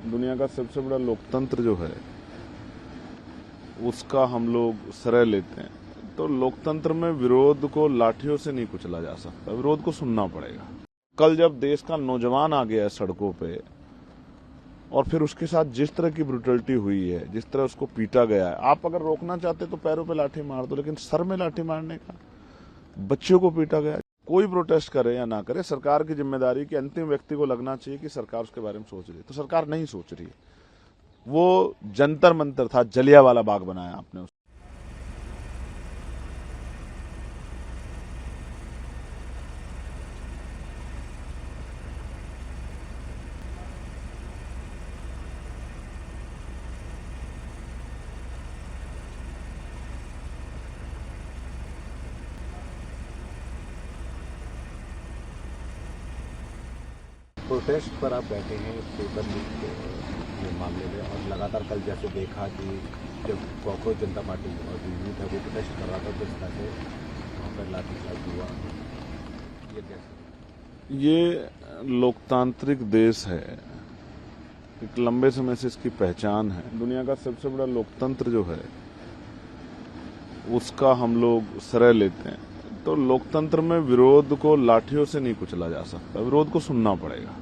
दुनिया का सबसे बड़ा लोकतंत्र जो है उसका हम लोग श्रेय लेते हैं। तो लोकतंत्र में विरोध को लाठियों से नहीं कुचला जा सकता, विरोध को सुनना पड़ेगा। कल जब देश का नौजवान आ गया है सड़कों पे और फिर उसके साथ जिस तरह की ब्रुटलिटी हुई है, जिस तरह उसको पीटा गया है, आप अगर रोकना चाहते तो पैरों पे लाठी मार दो, लेकिन सर में लाठी मारने का, बच्चों को पीटा गया। कोई प्रोटेस्ट करे या ना करे, सरकार की जिम्मेदारी कि अंतिम व्यक्ति को लगना चाहिए कि सरकार उसके बारे में सोच रही है। तो सरकार नहीं सोच रही है। वो जंतर मंतर था, जलियांवाला बाग बनाया आपने। प्रोटेस्ट पर आप बैठे हैं पेपर लीक के मामले में, और लगातार कल जैसे देखा कि जब कॉकरोच जनता पार्टी और जो यूथ है वो प्रोटेस्ट कर रहा था तो इस तरह से वहाँ पर लाठीचार्ज हुआ, ये कैसे? ये लोकतांत्रिक देश है, एक लंबे समय से इसकी पहचान है। दुनिया का सबसे बड़ा लोकतंत्र जो है उसका हम लोग श्रेय लेते हैं। तो लोकतंत्र में विरोध को लाठियों से नहीं कुचला जा सकता, विरोध को सुनना पड़ेगा।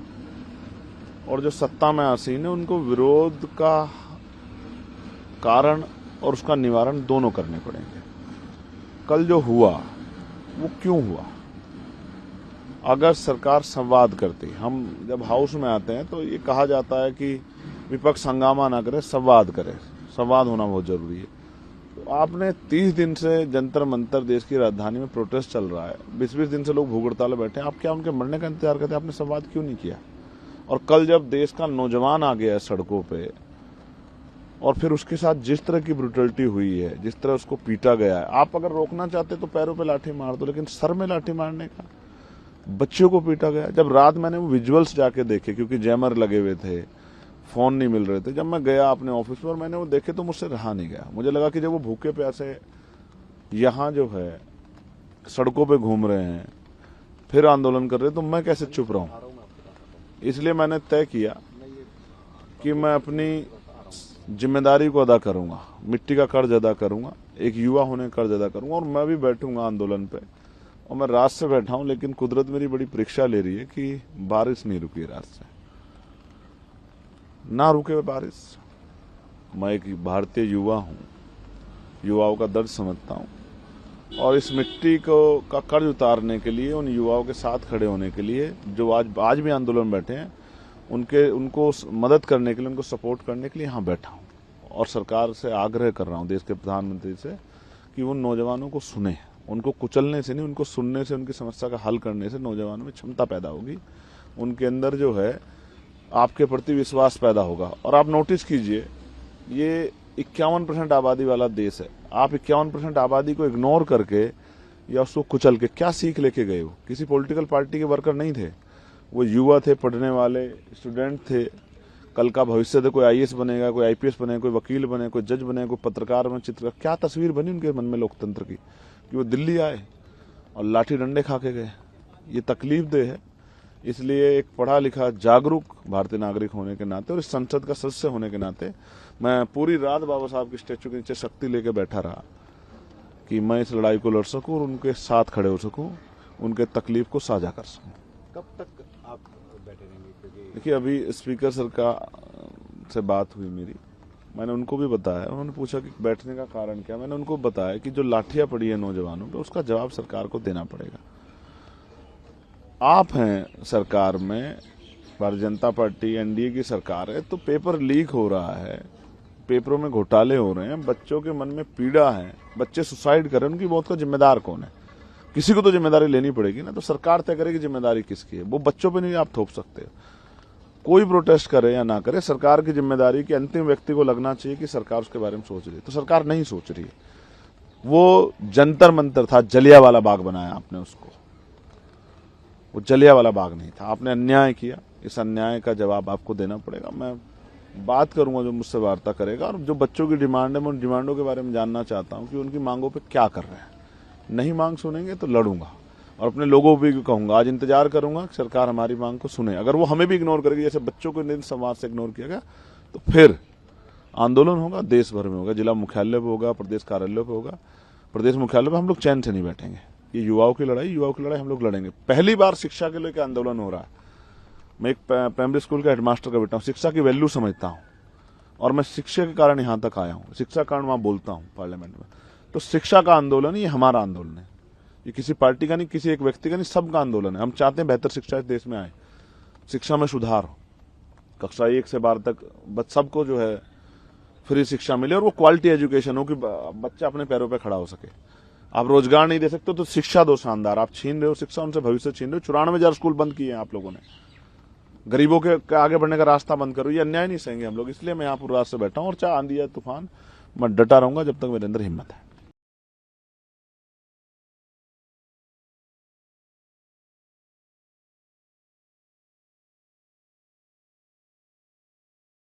और जो सत्ता में आसीन है उनको विरोध का कारण और उसका निवारण दोनों करने पड़ेंगे। कल जो हुआ वो क्यों हुआ? अगर सरकार संवाद करती, हम जब हाउस में आते हैं तो ये कहा जाता है कि विपक्ष हंगामा ना करे, संवाद करे। संवाद होना बहुत जरूरी है। तो आपने 30 दिन से जंतर मंतर देश की राजधानी में प्रोटेस्ट चल रहा है, 20-20 दिन से लोग भूख हड़ताल में बैठे हैं, आप क्या उनके मरने का इंतजार करते? आपने संवाद क्यों नहीं किया? और कल जब देश का नौजवान आ गया है सड़कों पे और फिर उसके साथ जिस तरह की ब्रुटलिटी हुई है, जिस तरह उसको पीटा गया है, आप अगर रोकना चाहते तो पैरों पे लाठी मार दो, लेकिन सर में लाठी मारने का, बच्चों को पीटा गया। जब रात मैंने वो विजुअल्स जाके देखे, क्योंकि जैमर लगे हुए थे, फोन नहीं मिल रहे थे, जब मैं गया अपने ऑफिस में और मैंने वो देखे तो मुझसे रहा नहीं गया। मुझे लगा कि जब वो भूखे प्यासे यहाँ जो है सड़कों पे घूम रहे हैं, फिर आंदोलन कर रहे हैं, तो मैं कैसे चुप रहूं? इसलिए मैंने तय किया कि मैं अपनी जिम्मेदारी को अदा करूंगा, मिट्टी का कर्ज अदा करूंगा, एक युवा होने का कर्ज अदा करूंगा, और मैं भी बैठूंगा आंदोलन पे। और मैं रात से बैठा हूं, लेकिन कुदरत मेरी बड़ी परीक्षा ले रही है कि बारिश नहीं रुकी रात से, ना रुके बारिश। मैं एक भारतीय युवा हूं, युवाओं का दर्द समझता हूं, और इस मिट्टी को का कर्ज उतारने के लिए, उन युवाओं के साथ खड़े होने के लिए जो आज भी आंदोलन बैठे हैं, उनको मदद करने के लिए, उनको सपोर्ट करने के लिए यहाँ बैठा हूँ। और सरकार से आग्रह कर रहा हूँ, देश के प्रधानमंत्री से, कि उन नौजवानों को सुने। उनको कुचलने से नहीं, उनको सुनने से, उनकी समस्या का हल करने से नौजवानों में क्षमता पैदा होगी, उनके अंदर जो है आपके प्रति विश्वास पैदा होगा। और आप नोटिस कीजिए, ये 51% आबादी वाला देश है। आप 51% आबादी को इग्नोर करके या उसको कुचल के क्या सीख लेके गए हो? किसी पॉलिटिकल पार्टी के वर्कर नहीं थे, वो युवा थे, पढ़ने वाले स्टूडेंट थे। कल का भविष्य थे, कोई आईएएस बनेगा, कोई आईपीएस बनेगा, कोई वकील बने, कोई जज बने, कोई पत्रकार बने, चित्रकार। क्या तस्वीर बनी उनके मन में लोकतंत्र की कि वो दिल्ली आए और लाठी डंडे खा के गए। ये तकलीफ दे है। इसलिए एक पढ़ा लिखा जागरूक भारतीय नागरिक होने के नाते और इस संसद का सदस्य होने के नाते मैं पूरी रात बाबा साहब की स्टैचू के नीचे शक्ति लेके बैठा रहा कि मैं इस लड़ाई को लड़ सकूं और उनके साथ खड़े हो सकूं, उनके तकलीफ को साझा कर सकूं। कब तक आप बैठे रहेंगे? क्योंकि देखिए, अभी स्पीकर सर से बात हुई मेरी, मैंने उनको भी बताया। उन्होंने पूछा कि बैठने का कारण क्या, मैंने उनको बताया कि जो लाठियां पड़ी है नौजवानों पे, उसका जवाब सरकार को देना पड़ेगा। आप हैं सरकार में, भारतीय जनता पार्टी एनडीए की सरकार है, तो पेपर लीक हो रहा है, पेपरों में घोटाले हो रहे हैं, बच्चों के मन में पीड़ा है, बच्चे सुसाइड कर रहे हैं, उनकी मौत का जिम्मेदार कौन है? किसी को तो जिम्मेदारी लेनी पड़ेगी ना। तो सरकार तय करेगी जिम्मेदारी किसकी है, वो बच्चों पे नहीं आप थोप सकते हो। कोई प्रोटेस्ट करे या ना करे, सरकार की जिम्मेदारी कि अंतिम व्यक्ति को लगना चाहिए कि सरकार उसके बारे में सोच रही है। तो सरकार नहीं सोच रही है। वो जंतर मंतर था, जलियांवाला बाग बनाया आपने उसको, वो जलियांवाला बाग नहीं था। आपने अन्याय किया, इस अन्याय का जवाब आपको देना पड़ेगा। मैं बात करूंगा जो मुझसे वार्ता करेगा, और जो बच्चों की डिमांड है मैं उन डिमांडों के बारे में जानना चाहता हूं कि उनकी मांगों पे क्या कर रहे हैं। नहीं मांग सुनेंगे तो लड़ूंगा। और अपने लोगों को भी कहूंगा, आज इंतजार करूंगा कि सरकार हमारी मांग को सुने। अगर वो हमें भी इग्नोर करेगी, जैसे बच्चों को निधि समाज से इग्नोर किया गया, तो फिर आंदोलन होगा, देश भर में होगा, जिला मुख्यालय पे होगा, प्रदेश कार्यालय पे होगा। प्रदेश मुख्यालय पे हम लोग चैन से नहीं बैठेंगे। ये युवाओं की लड़ाई हम लोग लड़ेंगे। पहली बार शिक्षा के लिए आंदोलन हो रहा है। मैं एक प्राइमरी स्कूल का हेडमास्टर का बेटा हूँ, शिक्षा की वैल्यू समझता हूँ, और मैं शिक्षा के कारण यहाँ तक आया हूँ, शिक्षा के कारण वहां बोलता हूँ पार्लियामेंट में। तो शिक्षा का आंदोलन ये हमारा आंदोलन है, ये किसी पार्टी का नहीं, किसी एक व्यक्ति का नहीं, सबका आंदोलन है। हम चाहते हैं बेहतर शिक्षा इस देश में आए, शिक्षा में सुधार हो, कक्षा 1 से 12 तक सबको जो है फ्री शिक्षा मिले, और वो क्वालिटी एजुकेशन हो कि बच्चा अपने पैरों पे खड़ा हो सके। आप रोजगार नहीं दे सकते तो शिक्षा दो शानदार, आप छीन रहे हो शिक्षा, उनसे भविष्य छीन रहे हो। 94,000 स्कूल बंद किए हैं आप लोगों ने, गरीबों के आगे बढ़ने का रास्ता बंद करो, ये अन्याय नहीं सहेंगे हम लोग। इसलिए मैं यहाँ पूरी रात से बैठा हूँ, और चाहे आंधी या तूफान मैं डटा रहूंगा जब तक मेरे अंदर हिम्मत है।